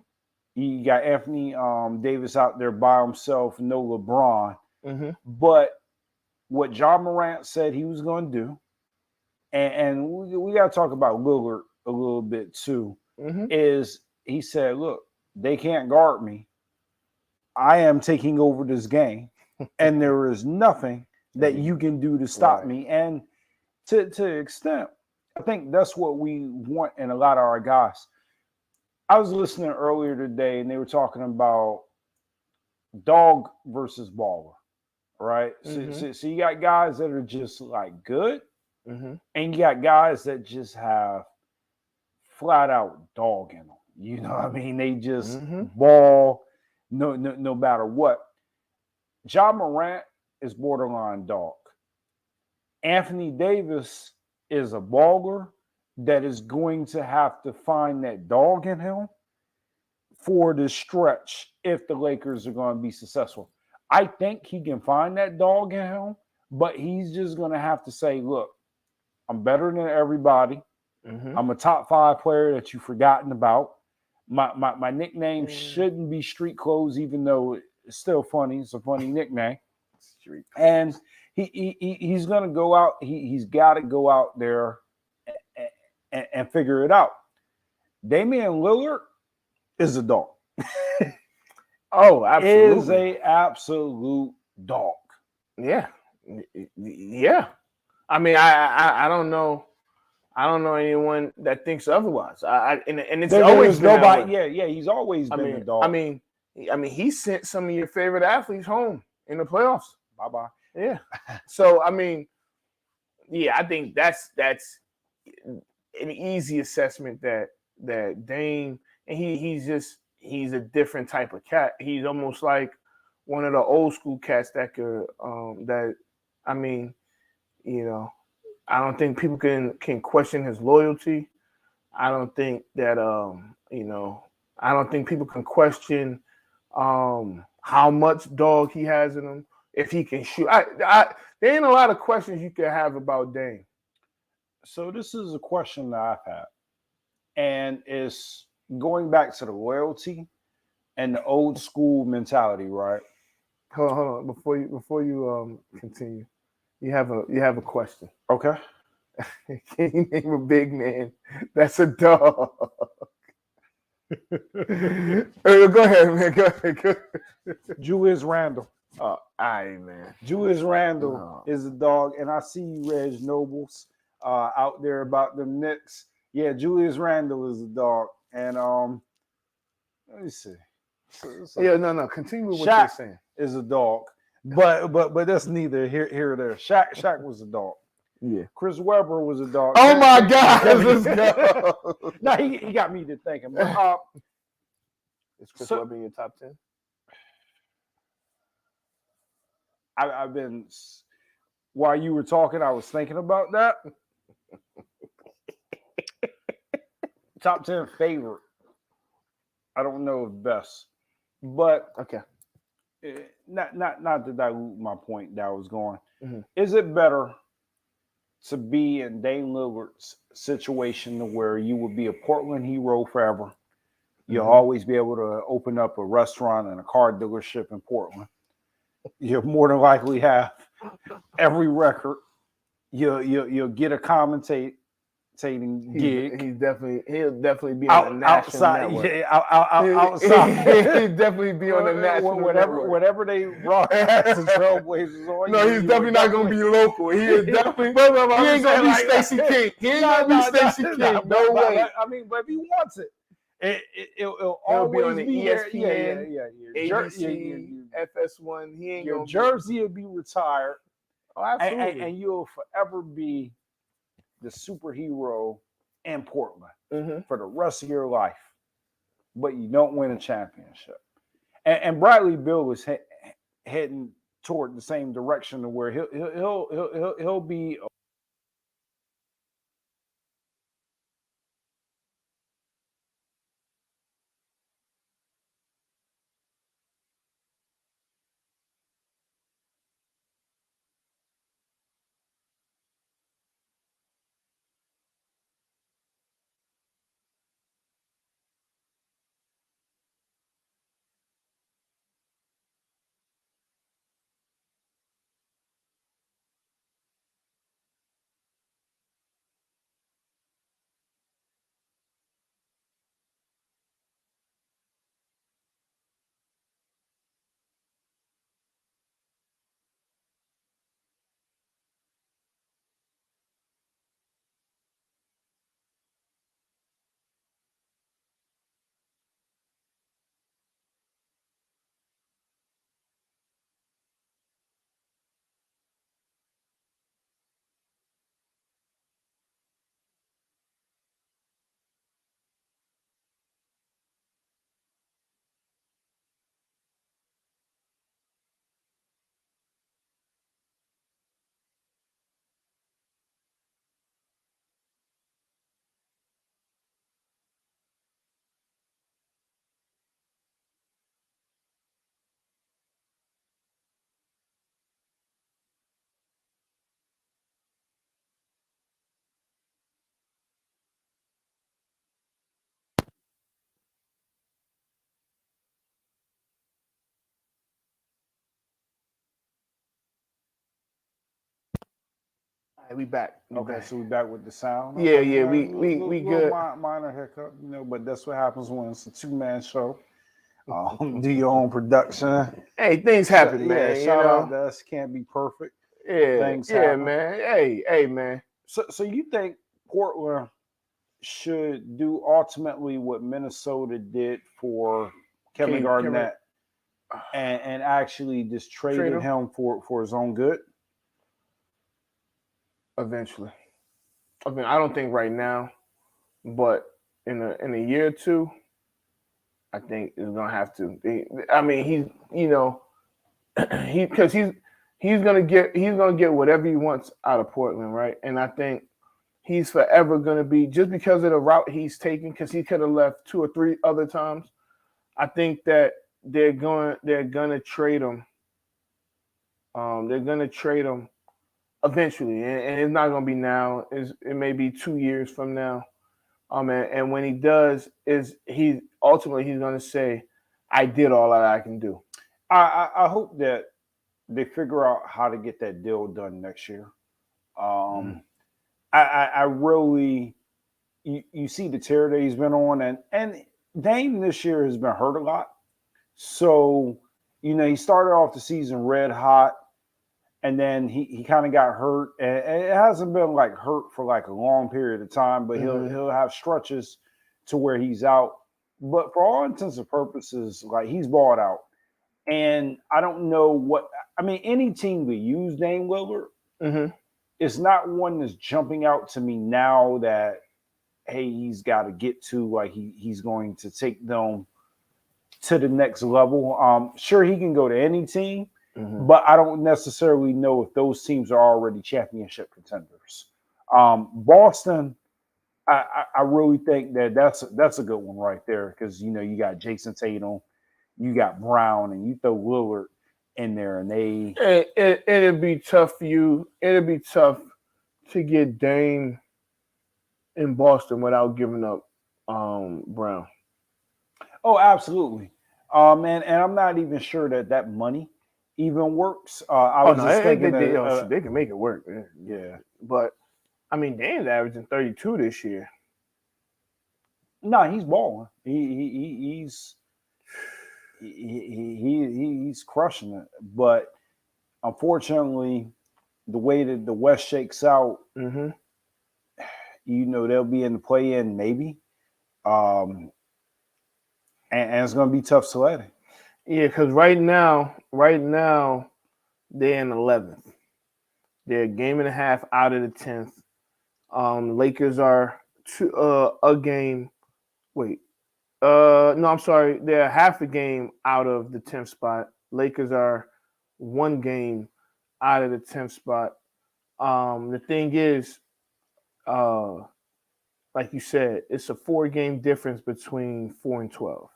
You got Anthony Davis out there by himself, no LeBron. Mm-hmm. But what Ja Morant said he was going to do, and we got to talk about Lillard a little bit too, is he said, look, they can't guard me. I am taking over this game, and there is nothing that you can do to stop me. And to an extent, I think that's what we want in a lot of our guys. I was listening earlier today, and they were talking about dog versus baller, right? So you got guys that are just like good, and you got guys that just have flat out dog in them. You know what I mean? They just ball no matter what. Ja Morant is borderline dog. Anthony Davis is a baller that is going to have to find that dog in him for the stretch if the Lakers are going to be successful. I think he can find that dog in him, but he's just going to have to say, look, I'm better than everybody. I'm a top 5 player that you've forgotten about. My nickname shouldn't be Street Clothes, even though it's still funny. It's a funny nickname. And he's going to go out. He's got to go out there and figure it out. Damian Lillard is a dog. Oh, absolutely. Is a absolute dog. Yeah. I mean, I don't know. I don't know anyone that thinks otherwise. And it's always been nobody. Yeah. He's always been a dog. I mean, he sent some of your favorite athletes home in the playoffs. Bye. Yeah. So I mean, I think that's an easy assessment that Dame, and he's a different type of cat. He's almost like one of the old school cats that could I don't think people can question his loyalty. I don't think that I don't think people can question how much dog he has in him, if he can shoot. There ain't a lot of questions you can have about Dame. So this is a question that I've had, and it's going back to the loyalty and the old school mentality, right? Hold on. Before you continue, you have a question. Okay. Can you name a big man that's a dog? Go ahead, man. Go ahead. Julius Randle. All right, man. Julius Randle is a dog, and I see you, Reg Nobles, out there about the Knicks. Yeah, Julius Randle is a dog, and let me see. No. Continue with what Shaq you're saying. Is a dog, but that's neither here or there. Shaq was a dog. Yeah. Chris Webber was a dog. Oh my God! Let's go. No, he got me to thinking. But, is Chris Webber in your top 10? I've been, while you were talking, I was thinking about that. Top 10 favorite. I don't know if best, but okay. Not to dilute my point that I was going. Is it better to be in Dame Lillard's situation where you would be a Portland hero forever? You'll always be able to open up a restaurant and a car dealership in Portland. You'll more than likely have every record. You'll get a commentating gig. He'll definitely be on the national network. Yeah, outside. He'll definitely be on the national network. Whatever they broadcast the Trailblazers on. No, he's definitely not going to be local. He is definitely. He ain't going to be Stacey King. He ain't going to be Stacey King. No way. I mean, but if he wants it, it'll always be on the ESPN, ABC, FS1. He ain't your gonna jersey will be retired. Oh, absolutely. And you'll forever be the superhero in Portland for the rest of your life. But you don't win a championship. And Bradley Beal is heading toward the same direction to where he'll be We back. Okay, so we back with the sound. Yeah, Okay, yeah, all right, we little good. minor hiccup, but that's what happens when it's a 2-man show. Do your own production. Hey, things happen, man. Shout out to us. Can't be perfect. Yeah, Things happen. man. Hey, man. So you think Portland should do ultimately what Minnesota did for Kevin Garnett and actually just traded him for his own good? Eventually. I mean, I don't think right now, but in a year or two, I think it's gonna have to. I mean, because he's gonna get whatever he wants out of Portland, right? And I think he's forever gonna be, just because of the route he's taking, because he could have left 2 or 3 other times. I think that they're gonna trade him. They're gonna trade him eventually, and it's not gonna be now. It may be 2 years from now. And when he does, he's gonna say, "I did all that I can do." I hope that they figure out how to get that deal done next year. I really, you see the tear that he's been on, and Dame this year has been hurt a lot. So, he started off the season red hot, and then he kind of got hurt. And it hasn't been like hurt for like a long period of time, but he'll have stretches to where he's out. But for all intents and purposes, like, he's balled out. And I don't know any team would use Dame Lillard. Mm-hmm. It's not one that's jumping out to me now that, hey, he's got to get to, like, he's going to take them to the next level. Sure, he can go to any team, but I don't necessarily know if those teams are already championship contenders. Boston, I really think that's a good one right there, because you got Jason Tatum, you got Brown, and you throw Lillard in there, and it'd be tough for you. It'd be tough to get Dame in Boston without giving up Brown. Oh, absolutely. And I'm not even sure that money even works. I was just thinking they can make it work. Yeah, but I mean, Dame's averaging 32 this year. No, he's balling. He's crushing it. But unfortunately, the way that the West shakes out, they'll be in the play-in maybe. And it's going to be tough sledding. Yeah, because right now they're in 11th. They're a game and a half out of the 10th. Lakers are a game. Wait, no, I'm sorry. They're half a game out of the 10th spot. Lakers are 1 game out of the 10th spot. The thing is, like you said, it's a 4-game difference between 4 and 12.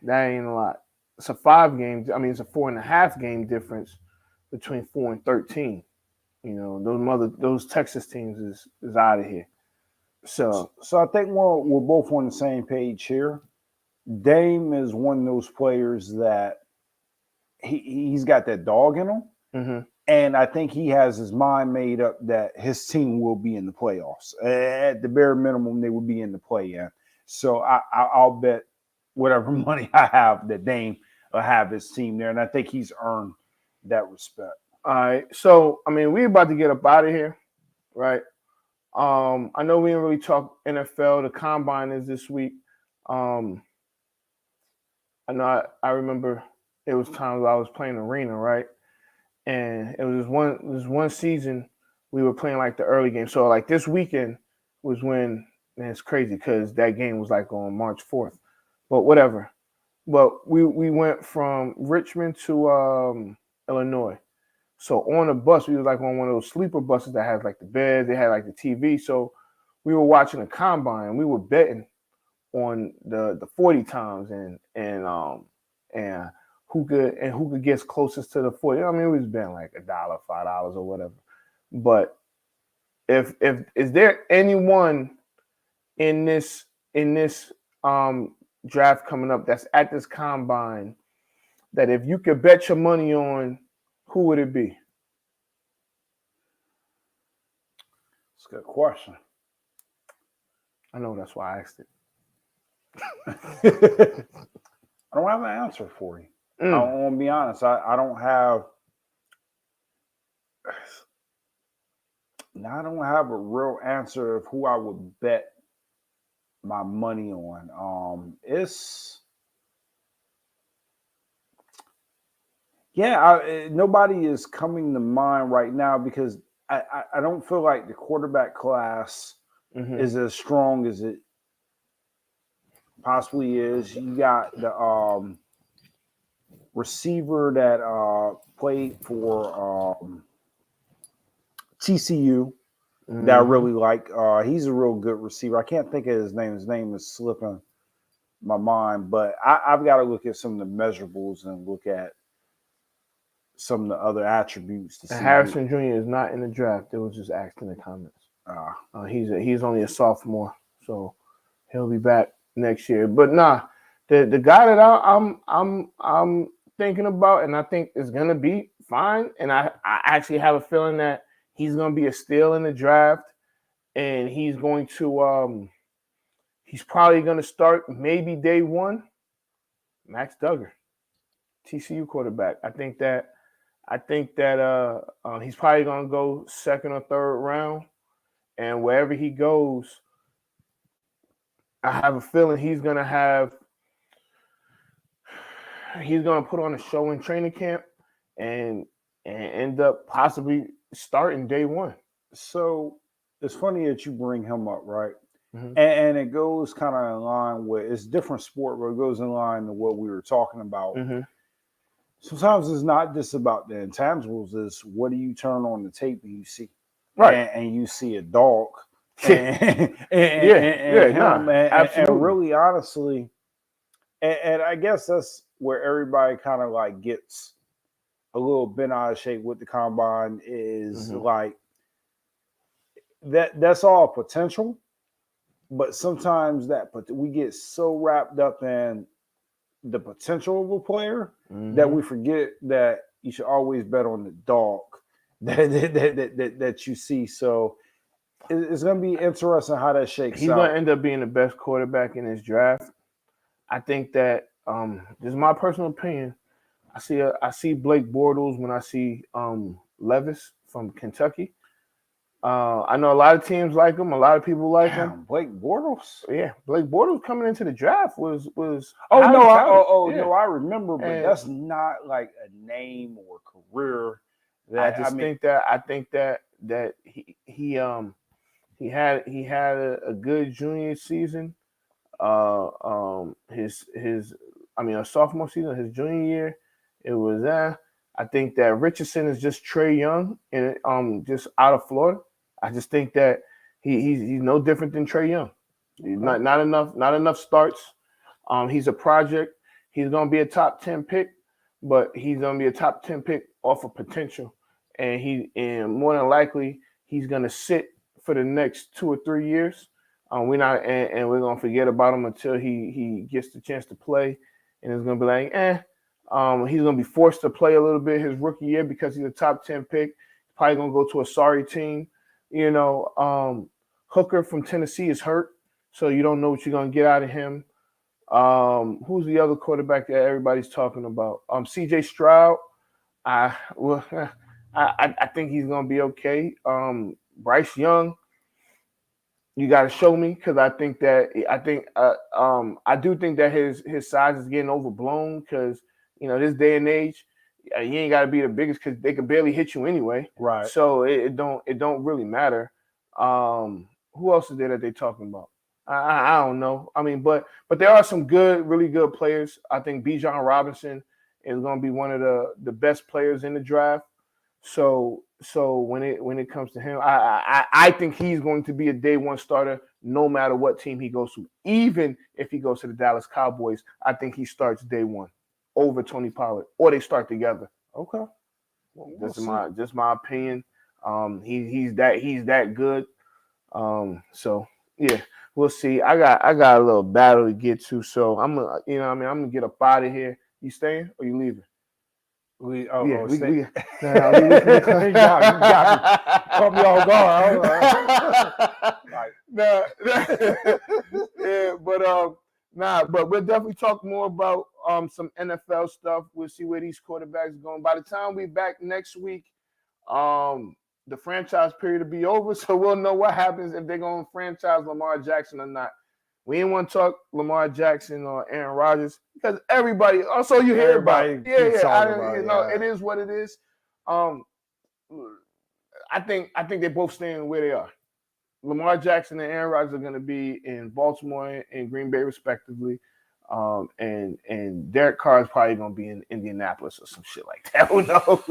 That ain't a lot. It's a 5-game. It's a 4.5 game difference between 4 and 13. Those Texas teams is out of here. So I think we're both on the same page here. Dame is one of those players that he's got that dog in him. Mm-hmm. And I think he has his mind made up that his team will be in the playoffs. At the bare minimum, they will be in the play-in. So I'll bet whatever money I have that Dame will have his team there. And I think he's earned that respect. All right. So, we're about to get up out of here, right? I know we didn't really talk NFL. The Combine is this week. I know I remember it was times I was playing arena, right? And it was one season we were playing like the early game. So like this weekend was when, man, it's crazy because that game was like on March 4th. But whatever. But we went from Richmond to Illinois. So on the bus, we was like on one of those sleeper buses that has like the beds, they had like the TV. So we were watching the Combine. We were betting on the 40 times and who could get closest to the 40. It was betting like $1, $5 or whatever. But if is there anyone in this draft coming up that's at this Combine that if you could bet your money on, who would it be? a good question. I know that's why I asked it. I don't have an answer for you. Mm. I want to be honest. I don't have. I don't have a real answer of who I would bet my money on. Nobody is coming to mind right now because I don't feel like the quarterback class is as strong as it possibly is. You got the receiver that played for TCU that I really like. He's a real good receiver. I can't think of his name. His name is slipping my mind, but I've got to look at some of the measurables and look at some of the other attributes. To see Harrison Jr. is not in the draft. It was just asked in the comments. He's only a sophomore, so he'll be back next year. But nah, the guy that I'm thinking about, and I think is gonna be fine, and I actually have a feeling that he's gonna be a steal in the draft, and he's going to he's probably gonna start maybe day one. Max Duggar, TCU quarterback. I think that he's probably gonna go second or third round, and wherever he goes, I have a feeling he's gonna put on a show in training camp and end up possibly starting day one. So it's funny that you bring him up, right? And it goes kind of in line with, it's a different sport, but it goes in line to what we were talking about. Sometimes it's not just about the intangibles, it's what do you turn on the tape and you see? Right. And you see a dog. And really honestly, and I guess that's where everybody kind of like gets a little bent out of shape with the combine is like that's all potential, but sometimes we get so wrapped up in the potential of a player that we forget that you should always bet on the dog that you see. So it's going to be interesting how that shakes out. He's going to end up being the best quarterback in his draft. I think that this is my personal opinion. I see Blake Bortles when I see Levis from Kentucky. I know a lot of teams like him. A lot of people like him. Blake Bortles? Yeah, Blake Bortles coming into the draft was. No, I remember, but that's not like a name or career. I think that he had a good junior season. A sophomore season, his junior year, it was I think that Richardson is just Trae Young and just out of Florida. I just think that he's no different than Trae Young. He's not enough starts. He's a project. He's gonna be a top 10 pick, but he's gonna be a top 10 pick off of potential. And more than likely he's gonna sit for the next 2 or 3 years. We're gonna forget about him until he gets the chance to play, and it's gonna be like, he's gonna be forced to play a little bit his rookie year because he's a top 10 pick. He's probably gonna go to a sorry team. Hooker from Tennessee is hurt, so you don't know what you're gonna get out of him. Who's the other quarterback that everybody's talking about? CJ Stroud. I think he's gonna be okay. Bryce Young. You got to show me because I do think that his size is getting overblown because this day and age, you ain't got to be the biggest because they can barely hit you anyway. Right. So it don't really matter. Who else is there that they talking about? I don't know. I mean, but there are some really good players. I think Bijan Robinson is going to be one of the best players in the draft. So when it comes to him, I think he's going to be a day one starter no matter what team he goes to. Even if he goes to the Dallas Cowboys, I think he starts day one over Tony Pollard, or they start together. Okay, This is my opinion. He's that good. So yeah, we'll see. I got a little battle to get to, so I'm gonna get up out of here. You staying or you leaving? We Nah, you we- got me. Caught me off guard. Like, Nah, yeah, but we'll definitely talk more about some NFL stuff. We'll see where these quarterbacks are going. By the time we back next week, the franchise period will be over, so we'll know what happens if they're going to franchise Lamar Jackson or not. We didn't want to talk Lamar Jackson or Aaron Rodgers because everybody. Also, you hear about it. keeps talking You about know, it. it is what it is. I think they're both staying where they are. Lamar Jackson and Aaron Rodgers are going to be in Baltimore and Green Bay, respectively. And Derek Carr is probably going to be in Indianapolis or some shit like that. Who knows?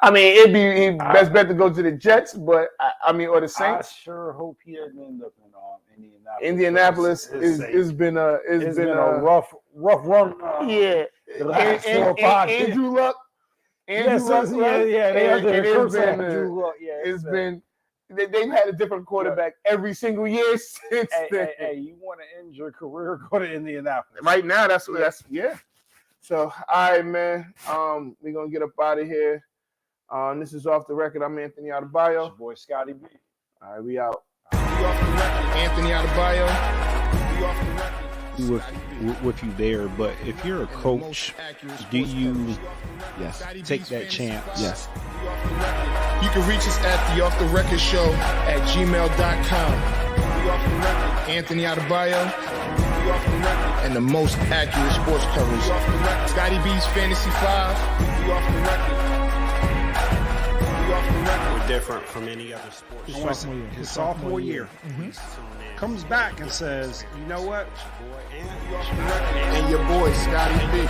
I mean, it'd be best bet to go to the Jets, but or the I Saints. sure hope he doesn't end up in Indianapolis It's has been a rough run. yeah. The last 4 or 5 years. Andrew Luck. Yes, yeah. They under the curse of Andrew Luck. Yeah, It's been they've had a different quarterback every single year since then. Hey, you want to end your career? Go to Indianapolis. Right now, that's yeah. So, all right, man. We're gonna get up out of here. This is Off the Record. I'm Anthony It's Adebayo. your boy Scotty B. All right, we out. Anthony Adebayo. with you there, but if you're a coach, do you take that chance? Yes. You can reach us at the Off the Record Show at gmail.com. Anthony Adebayo. And the most accurate sports coverage. Scotty B's Fantasy 5. We're different from any other sports. His sophomore year. Comes back and says, you know what? And your boy, Scotty B.